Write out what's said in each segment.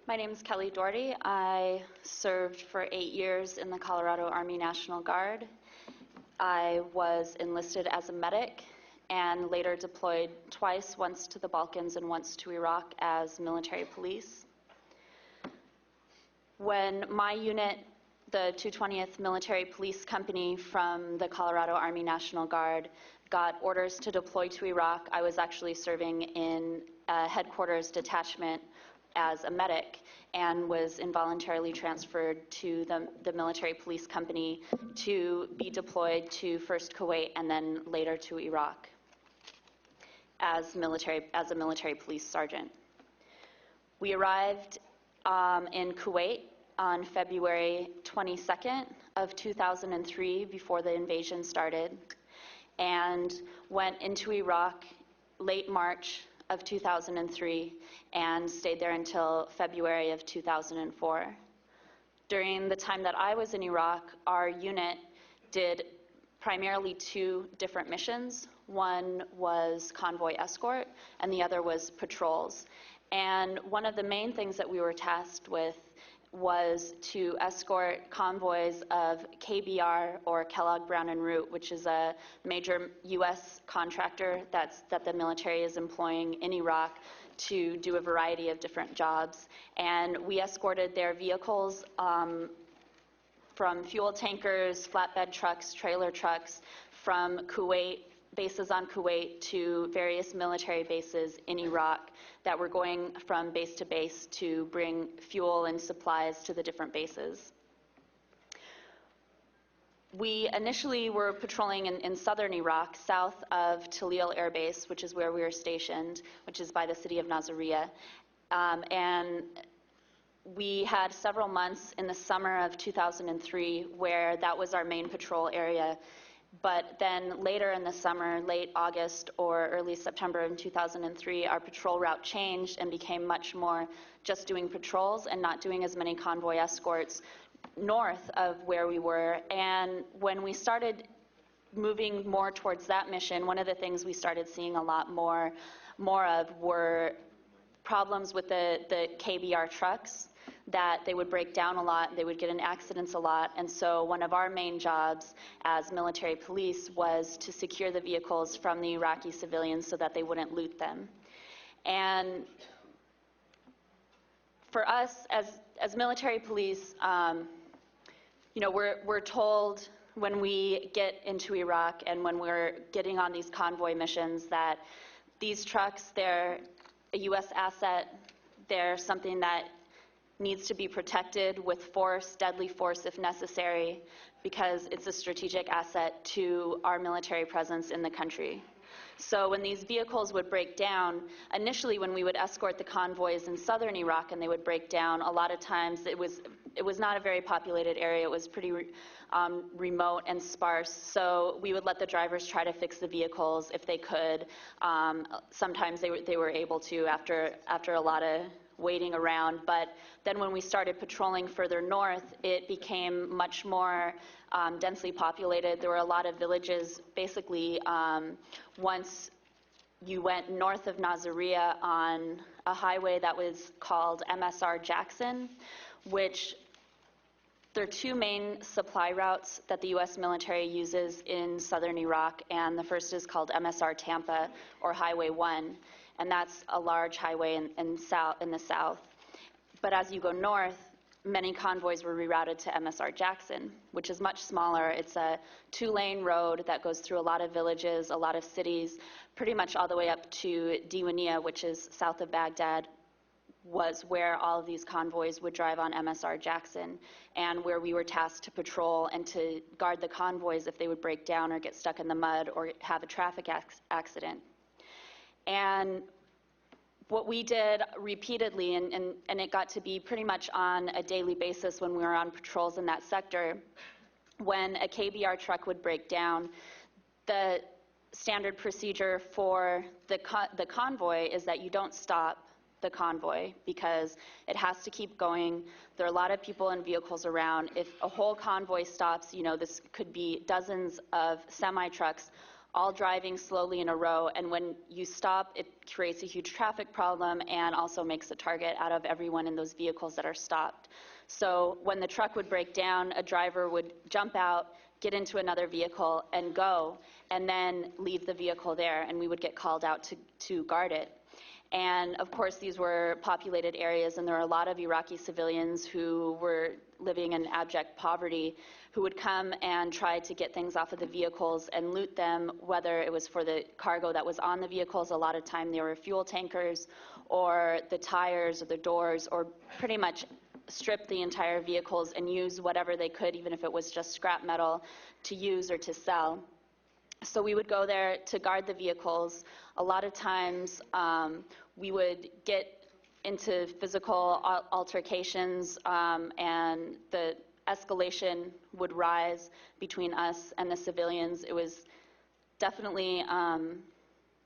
My name is Kelly Dougherty. I served for 8 years in the Colorado Army National Guard. I was enlisted as a medic and later deployed twice, once to the Balkans and once to Iraq as military police. When my unit, the 220th Military Police Company from the Colorado Army National Guard, got orders to deploy to Iraq, I was actually serving in a headquarters detachment as a medic and was involuntarily transferred to the military police company to be deployed to first Kuwait and then later to Iraq as a military police sergeant. We arrived in Kuwait on February 22nd of 2003, before the invasion started, and went into Iraq late March of 2003 and stayed there until February of 2004. During the time that I was in Iraq, our unit did primarily 2 different missions. One was convoy escort and the other was patrols. And one of the main things that we were tasked with was to escort convoys of KBR, or Kellogg Brown Root, which is a major U.S. contractor that the military is employing in Iraq to do a variety of different jobs. And we escorted their vehicles from fuel tankers, flatbed trucks, trailer trucks, from Kuwait, bases on Kuwait, to various military bases in Iraq that were going from base to base to bring fuel and supplies to the different bases. We initially were patrolling in southern Iraq, south of Talil Air Base, which is where we were stationed, which is by the city of Nasiriyah. And we had several months in the summer of 2003 where that was our main patrol area. But then later in the summer, late August or early September in 2003, our patrol route changed and became much more just doing patrols and not doing as many convoy escorts north of where we were. And when we started moving more towards that mission, one of the things we started seeing a lot more of were problems with the KBR trucks, that they would break down a lot, they would get in accidents a lot. And so one of our main jobs as military police was to secure the vehicles from the Iraqi civilians so that they wouldn't loot them. And for us as military police, we're told when we get into Iraq and when we're getting on these convoy missions that these trucks, they're a U.S. asset, they're something that needs to be protected with force, deadly force if necessary, because it's a strategic asset to our military presence in the country. So when these vehicles would break down, initially when we would escort the convoys in southern Iraq and they would break down, a lot of times it was not a very populated area. It was pretty remote and sparse. So we would let the drivers try to fix the vehicles if they could. Sometimes they were able to after a lot of waiting around. But then when we started patrolling further north, it became much more densely populated. There were a lot of villages. Basically, once you went north of Nasiriyah on a highway that was called MSR Jackson, which there are 2 main supply routes that the U.S. military uses in southern Iraq, and the first is called MSR Tampa, or Highway 1. And that's a large highway in the south. But as you go north, many convoys were rerouted to MSR Jackson, which is much smaller. It's a 2-lane road that goes through a lot of villages, a lot of cities, pretty much all the way up to Diwania, which is south of Baghdad, was where all of these convoys would drive on MSR Jackson, and where we were tasked to patrol and to guard the convoys if they would break down or get stuck in the mud or have a traffic accident. And what we did repeatedly, and it got to be pretty much on a daily basis when we were on patrols in that sector, when a KBR truck would break down, the standard procedure for the convoy is that you don't stop the convoy because it has to keep going. There are a lot of people and vehicles around. If a whole convoy stops, this could be dozens of semi-trucks all driving slowly in a row, and when you stop, it creates a huge traffic problem and also makes a target out of everyone in those vehicles that are stopped. So when the truck would break down, a driver would jump out, get into another vehicle and go, and then leave the vehicle there, and we would get called out to guard it. And of course, these were populated areas, and there were a lot of Iraqi civilians who were living in abject poverty who would come and try to get things off of the vehicles and loot them, whether it was for the cargo that was on the vehicles. A lot of time they were fuel tankers, or the tires, or the doors, or pretty much strip the entire vehicles and use whatever they could, even if it was just scrap metal, to use or to sell. So we would go there to guard the vehicles. A lot of times we would get into physical altercations, and the escalation would rise between us and the civilians. It was definitely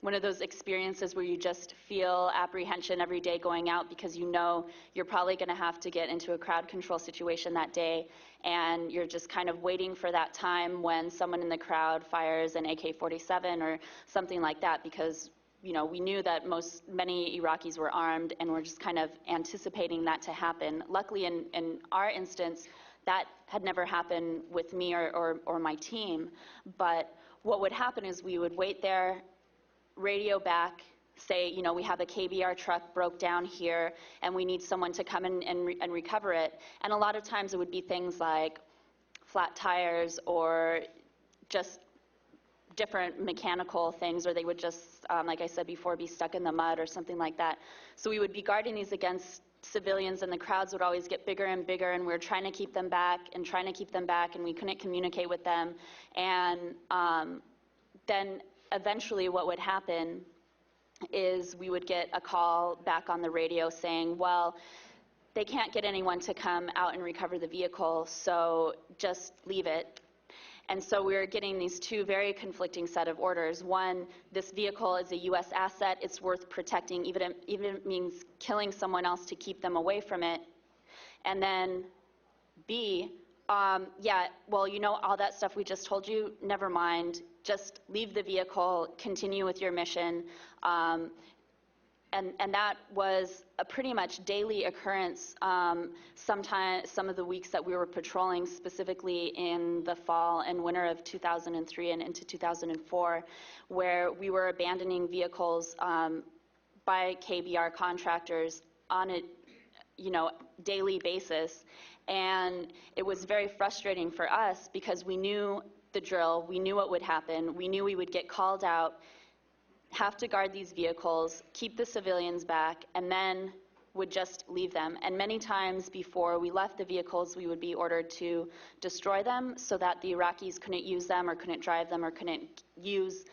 one of those experiences where you just feel apprehension every day going out, because you know you're probably going to have to get into a crowd control situation that day, and you're just kind of waiting for that time when someone in the crowd fires an AK-47 or something like that, because we knew that many Iraqis were armed, and we're just kind of anticipating that to happen. Luckily, in our instance, that had never happened with me or my team. But what would happen is we would wait there, radio back, say, we have a KBR truck broke down here, and we need someone to come in and recover it. And a lot of times it would be things like flat tires or just different mechanical things, or they would just, like I said before, be stuck in the mud or something like that. So we would be guarding these against civilians, and the crowds would always get bigger and bigger, and we were trying to keep them back, and we couldn't communicate with them. And then eventually what would happen is we would get a call back on the radio saying, well, they can't get anyone to come out and recover the vehicle, so just leave it. And so we were getting these two very conflicting set of orders. One, this vehicle is a U.S. asset. It's worth protecting, even if it means killing someone else to keep them away from it. And then B, yeah, well, all that stuff we just told you, never mind. Just leave the vehicle, continue with your mission. And that was a pretty much daily occurrence some of the weeks that we were patrolling, specifically in the fall and winter of 2003 and into 2004, where we were abandoning vehicles by KBR contractors on a daily basis. And it was very frustrating for us because we knew the drill, we knew what would happen, we knew we would get called out, have to guard these vehicles, keep the civilians back, and then would just leave them. And many times before we left the vehicles, we would be ordered to destroy them so that the Iraqis couldn't use them or couldn't drive them or couldn't use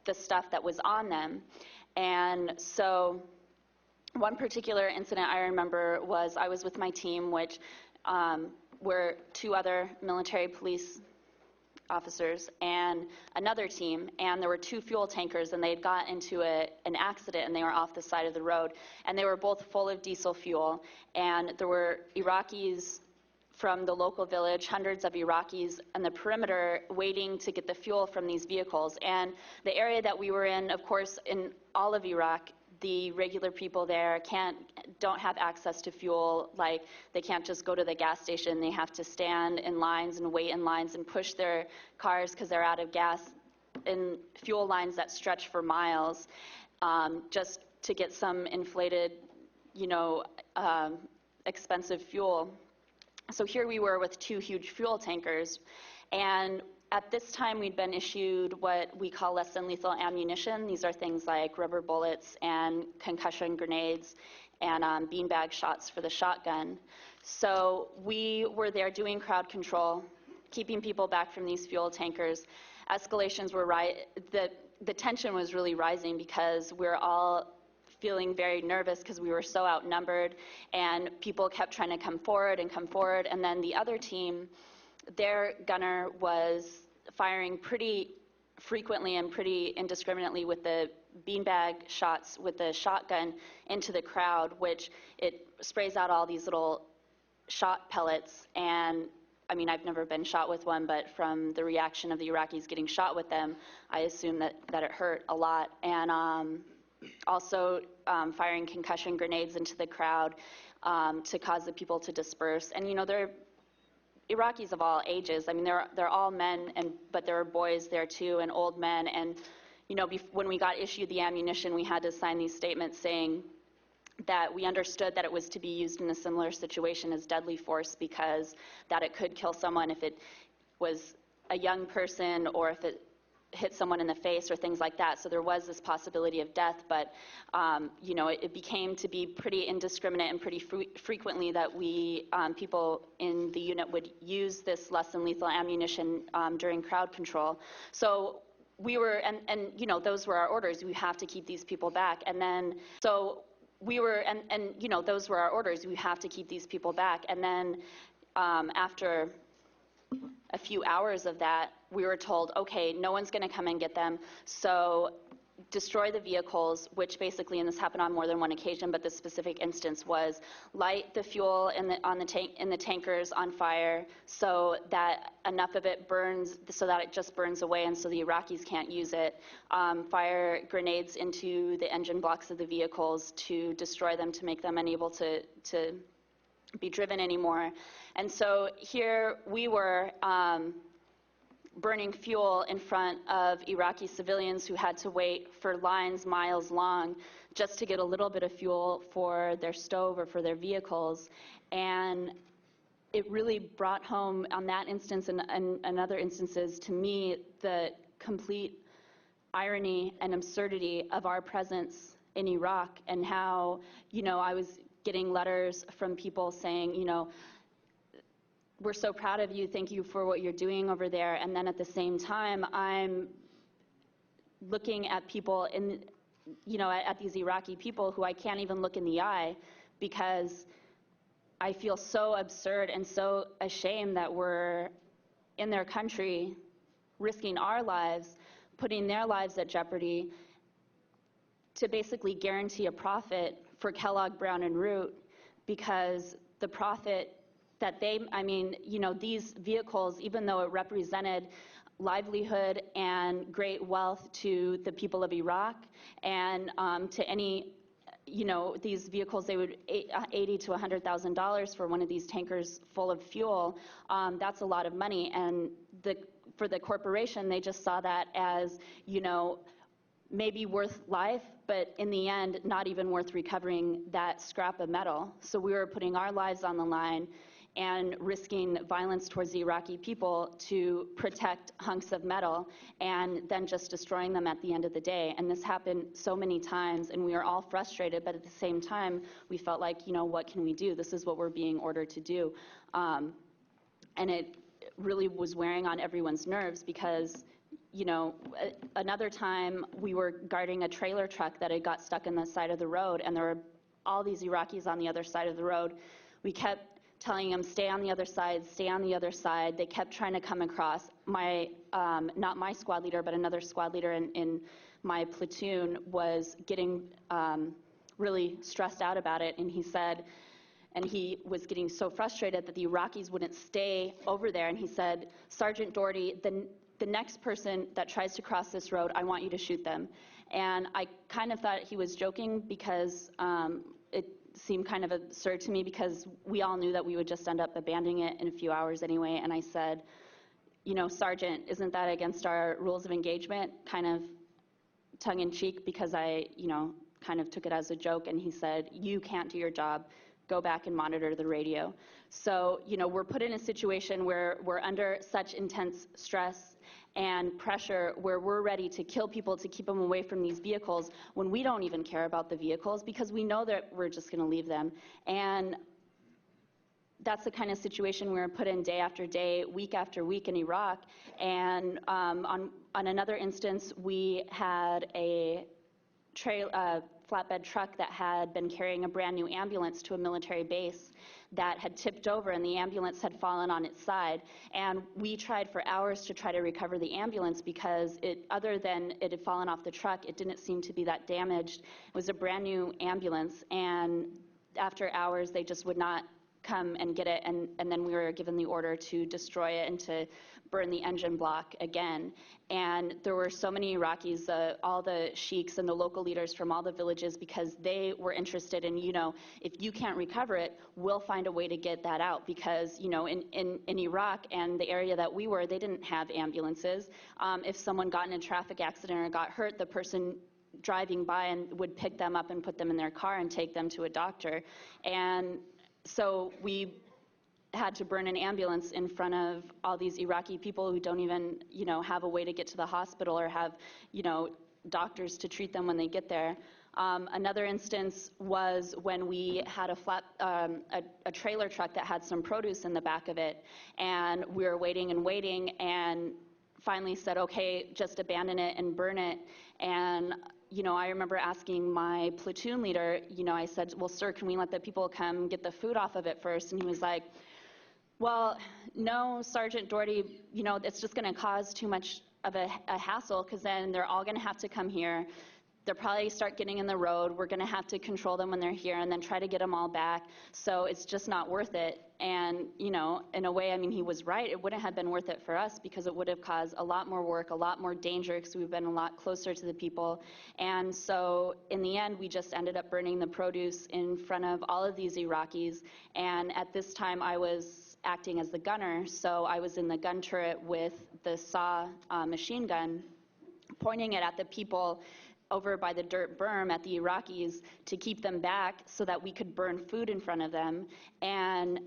the stuff that was on them. And so one particular incident I remember was I was with my team, which were two other military police officers and another team, and there were two fuel tankers, and they had got into an accident, and they were off the side of the road, and they were both full of diesel fuel, and there were Iraqis from the local village, hundreds of Iraqis on the perimeter waiting to get the fuel from these vehicles. And the area that we were in, of course, in all of Iraq, the regular people there don't have access to fuel. Like, they can't just go to the gas station. They have to stand in lines and wait in lines and push their cars because they're out of gas in fuel lines that stretch for miles, just to get some inflated, expensive fuel. So here we were with two huge fuel tankers, and at this time, we'd been issued what we call less than lethal ammunition. These are things like rubber bullets and concussion grenades and beanbag shots for the shotgun. So we were there doing crowd control, keeping people back from these fuel tankers. Escalations were the tension was really rising because we're all feeling very nervous because we were so outnumbered, and people kept trying to come forward, and then the other team, their gunner was firing pretty frequently and pretty indiscriminately with the beanbag shots with the shotgun into the crowd, which it sprays out all these little shot pellets, and I mean, I've never been shot with one, but from the reaction of the Iraqis getting shot with them, I assume that it hurt a lot. And also firing concussion grenades into the crowd to cause the people to disperse. And, you know, they're Iraqis of all ages. I mean, they're all men, but there are boys there too, and old men. And, you know, when we got issued the ammunition, we had to sign these statements saying that we understood that it was to be used in a similar situation as deadly force, because that it could kill someone if it was a young person or if it hit someone in the face or things like that. So there was this possibility of death, but you know, it became to be pretty indiscriminate and pretty frequently that we, people in the unit would use this less than lethal ammunition during crowd control. So we were, and you know, those were our orders. We have to keep these people back. And then, so we were, and you know, those were our orders. We have to keep these people back. And then after a few hours of that, we were told, okay, no one's going to come and get them, so destroy the vehicles, which basically, and this happened on more than one occasion, but the specific instance was light the fuel in the tankers on fire so that enough of it burns, so that it just burns away and so the Iraqis can't use it. Fire grenades into the engine blocks of the vehicles to destroy them, to make them unable to be driven anymore. And so here we were burning fuel in front of Iraqi civilians who had to wait for lines miles long just to get a little bit of fuel for their stove or for their vehicles. And it really brought home on that instance and other instances to me the complete irony and absurdity of our presence in Iraq, and how, you know, I was getting letters from people saying, you know, we're so proud of you, thank you for what you're doing over there. And then at the same time, I'm looking at people in, you know, at these Iraqi people who I can't even look in the eye, because I feel so absurd and so ashamed that we're in their country risking our lives, putting their lives at jeopardy to basically guarantee a profit for Kellogg Brown Root, because the profit that they, I mean, you know, these vehicles, even though it represented livelihood and great wealth to the people of Iraq and to any, you know, these vehicles, they would $80,000 to $100,000 for one of these tankers full of fuel. That's a lot of money, and for the corporation, they just saw that as, you know, maybe worth life, but in the end, not even worth recovering that scrap of metal. So we were putting our lives on the line and risking violence towards the Iraqi people to protect hunks of metal, and then just destroying them at the end of the day. And this happened so many times, and we were all frustrated, but at the same time, we felt like, you know, what can we do? This is what we're being ordered to do. And it really was wearing on everyone's nerves, because, you know, another time we were guarding a trailer truck that had got stuck in the side of the road, and there were all these Iraqis on the other side of the road. We kept telling them, stay on the other side, stay on the other side. They kept trying to come across. Not my squad leader, but another squad leader in my platoon was getting really stressed out about it, and he said, and he was getting so frustrated that the Iraqis wouldn't stay over there, and he said, Sergeant Dougherty, the next person that tries to cross this road, I want you to shoot them. And I kind of thought he was joking, because it seemed kind of absurd to me, because we all knew that we would just end up abandoning it in a few hours anyway. And I said, you know, Sergeant, isn't that against our rules of engagement? Kind of tongue in cheek, because I, you know, kind of took it as a joke. And he said, you can't do your job. Go back and monitor the radio. So, you know, we're put in a situation where we're under such intense stress and pressure, where we're ready to kill people to keep them away from these vehicles, when we don't even care about the vehicles, because we know that we're just going to leave them. And that's the kind of situation we're put in day after day, week after week in Iraq. And on another instance, we had a flatbed truck that had been carrying a brand new ambulance to a military base that had tipped over, and the ambulance had fallen on its side. And we tried for hours to try to recover the ambulance, because other than it had fallen off the truck, it didn't seem to be that damaged. It was a brand new ambulance, and after hours, they just would not come and get it, and then we were given the order to destroy it and to burn the engine block again. And there were so many Iraqis, all the sheiks and the local leaders from all the villages, because they were interested in, if you can't recover it, we'll find a way to get that out. Because, in Iraq and the area that we were, they didn't have ambulances. If someone got in a traffic accident or got hurt, the person driving by and would pick them up and put them in their car and take them to a doctor. And so we had to burn an ambulance in front of all these Iraqi people who don't even, have a way to get to the hospital or have, doctors to treat them when they get there. Another instance was when we had a trailer truck that had some produce in the back of it, and we were waiting and finally said, okay, just abandon it and burn it. And I remember asking my platoon leader, I said, well, sir, can we let the people come get the food off of it first? And he was like, well, no, Sergeant Dougherty, it's just going to cause too much of a hassle, because then they're all going to have to come here. They'll probably start getting in the road. We're going to have to control them when they're here and then try to get them all back. So it's just not worth it. And, in a way, he was right. It wouldn't have been worth it for us, because it would have caused a lot more work, a lot more danger, because we've been a lot closer to the people. And so in the end, we just ended up burning the produce in front of all of these Iraqis. And at this time, I was acting as the gunner. So I was in the gun turret with the SAW machine gun, pointing it at the people over by the dirt berm at the Iraqis to keep them back so that we could burn food in front of them. And,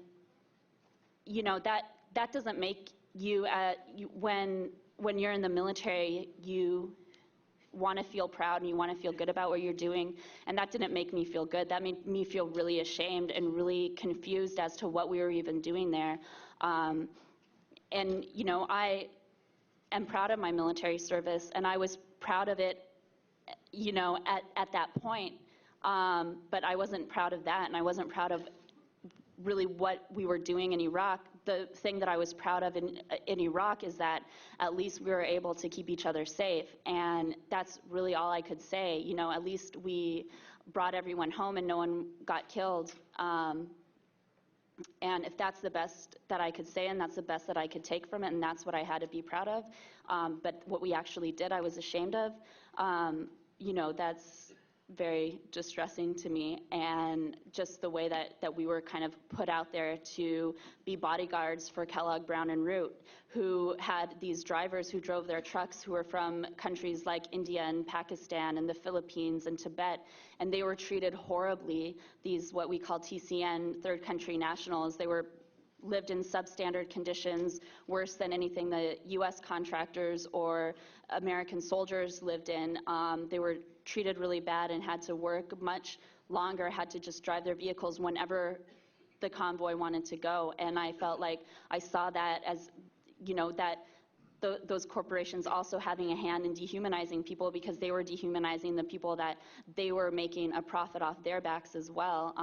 that doesn't make you, when you're in the military, you want to feel proud and you want to feel good about what you're doing. And that didn't make me feel good. That made me feel really ashamed and really confused as to what we were even doing there. And, I am proud of my military service, and I was proud of it, at that point. But I wasn't proud of that, and I wasn't proud of really what we were doing in Iraq. The thing that I was proud of in Iraq is that at least we were able to keep each other safe, and that's really all I could say. At least we brought everyone home and no one got killed. And if that's the best that I could say, and that's the best that I could take from it, and that's what I had to be proud of, but what we actually did, I was ashamed of. That's very distressing to me, and just the way that we were kind of put out there to be bodyguards for Kellogg Brown Root, who had these drivers who drove their trucks who were from countries like India and Pakistan and the Philippines and Tibet, and they were treated horribly. These what we call TCN, third country nationals, they lived in substandard conditions, worse than anything the U.S. contractors or American soldiers lived in. They were treated really bad and had to work much longer, had to just drive their vehicles whenever the convoy wanted to go. And I felt like I saw that as, those corporations also having a hand in dehumanizing people, because they were dehumanizing the people that they were making a profit off their backs as well,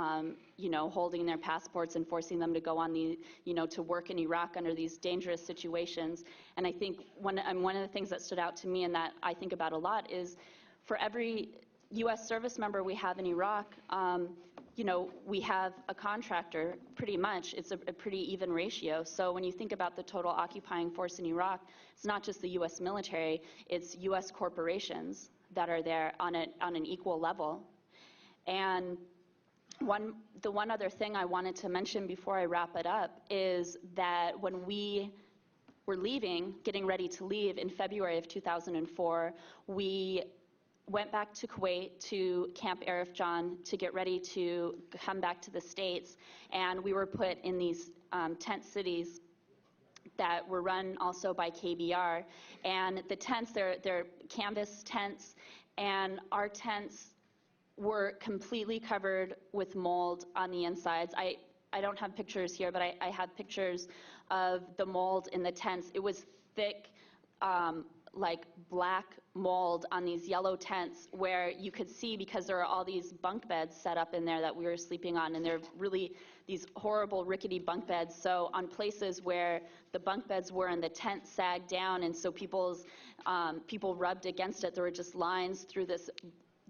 holding their passports and forcing them to go on to work in Iraq under these dangerous situations. And I think one of the things that stood out to me and that I think about a lot is for every U.S. service member we have in Iraq, we have a contractor, pretty much. It's a pretty even ratio. So when you think about the total occupying force in Iraq, it's not just the U.S. military, it's U.S. corporations that are there on an equal level. And the one other thing I wanted to mention before I wrap it up is that when we were getting ready to leave in February of 2004, we went back to Kuwait to Camp Arif John to get ready to come back to the States, and we were put in these tent cities that were run also by KBR. And the tents, they're canvas tents, and our tents were completely covered with mold on the insides. I don't have pictures here, but I have pictures of the mold in the tents. It was thick, like black mold on these yellow tents where you could see, because there are all these bunk beds set up in there that we were sleeping on, and they're really these horrible rickety bunk beds. So on places where the bunk beds were and the tent sagged down, and so people rubbed against it, there were just lines through this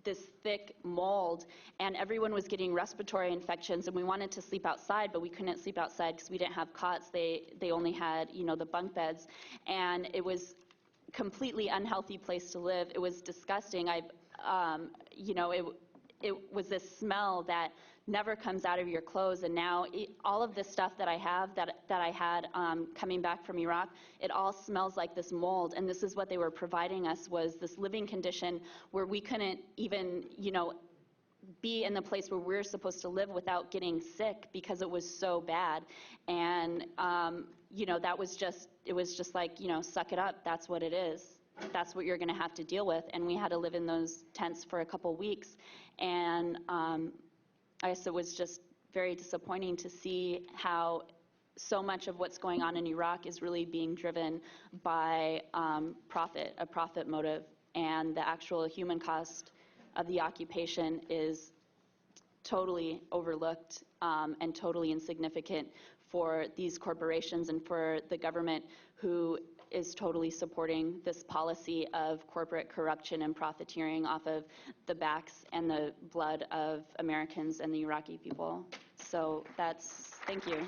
this thick mold, and everyone was getting respiratory infections, and we wanted to sleep outside, but we couldn't sleep outside because we didn't have cots. They only had, the bunk beds, and it was completely unhealthy place to live. It was disgusting. It was this smell that never comes out of your clothes, and now all of this stuff that I have, that I had coming back from Iraq, it all smells like this mold, and this is what they were providing us, was this living condition where we couldn't even, be in the place where we're supposed to live without getting sick because it was so bad. And, that was just, it was just like, suck it up, that's what it is. That's what you're going to have to deal with. And we had to live in those tents for a couple weeks. And I guess it was just very disappointing to see how so much of what's going on in Iraq is really being driven by a profit motive. And the actual human cost of the occupation is totally overlooked and totally insignificant for these corporations and for the government, who is totally supporting this policy of corporate corruption and profiteering off of the backs and the blood of Americans and the Iraqi people. So thank you.